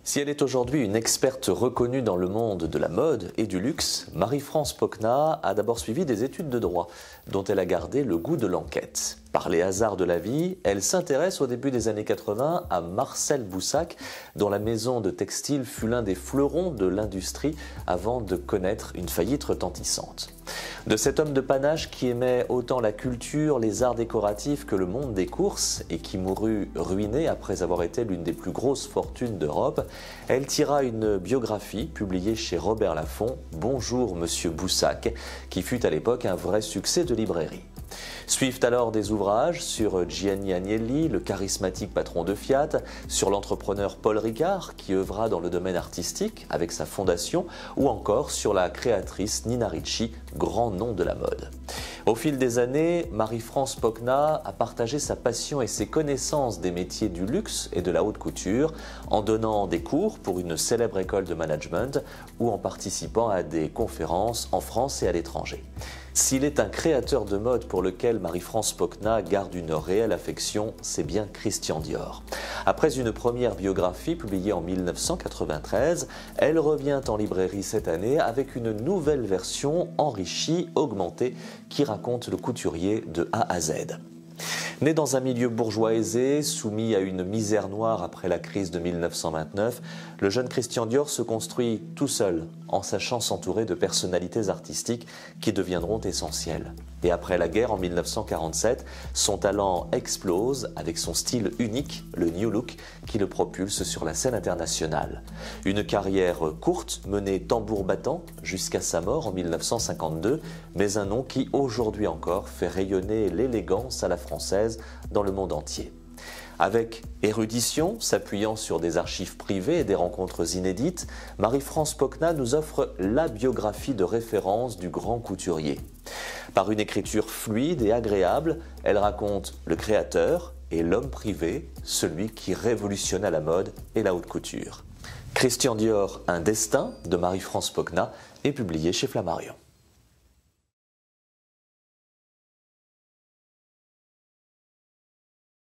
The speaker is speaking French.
Si elle est aujourd'hui une experte reconnue dans le monde de la mode et du luxe, Marie-France Pocna a d'abord suivi des études de droit, dont elle a gardé le goût de l'enquête. Par les hasards de la vie, elle s'intéresse au début des années 80 à Marcel Boussac, dont la maison de textile fut l'un des fleurons de l'industrie avant de connaître une faillite retentissante. De cet homme de panache qui aimait autant la culture, les arts décoratifs que le monde des courses et qui mourut ruiné après avoir été l'une des plus grosses fortunes d'Europe, elle tira une biographie publiée chez Robert Laffont, Bonjour Monsieur Boussac, qui fut à l'époque un vrai succès de librairie. Suivent alors des ouvrages sur Gianni Agnelli, le charismatique patron de Fiat, sur l'entrepreneur Paul Ricard, qui œuvra dans le domaine artistique avec sa fondation, ou encore sur la créatrice Nina Ricci, grand nom de la mode. Au fil des années, Marie-France Pocna a partagé sa passion et ses connaissances des métiers du luxe et de la haute couture en donnant des cours pour une célèbre école de management ou en participant à des conférences en France et à l'étranger. S'il est un créateur de mode pour lequel Marie-France Pocna garde une réelle affection, c'est bien Christian Dior. Après une première biographie publiée en 1993, elle revient en librairie cette année avec une nouvelle version enrichie, augmentée, qui raconte le couturier de A à Z. Né dans un milieu bourgeois aisé, soumis à une misère noire après la crise de 1929, le jeune Christian Dior se construit tout seul, en sachant s'entourer de personnalités artistiques qui deviendront essentielles. Et après la guerre en 1947, son talent explose avec son style unique, le New Look, qui le propulse sur la scène internationale. Une carrière courte, menée tambour battant jusqu'à sa mort en 1952, mais un nom qui aujourd'hui encore fait rayonner l'élégance à la française dans le monde entier. Avec érudition, s'appuyant sur des archives privées et des rencontres inédites, Marie-France Pocna nous offre la biographie de référence du grand couturier. Par une écriture fluide et agréable, elle raconte le créateur et l'homme privé, celui qui révolutionna la mode et la haute couture. Christian Dior, un destin de Marie-France Pocna est publié chez Flammarion.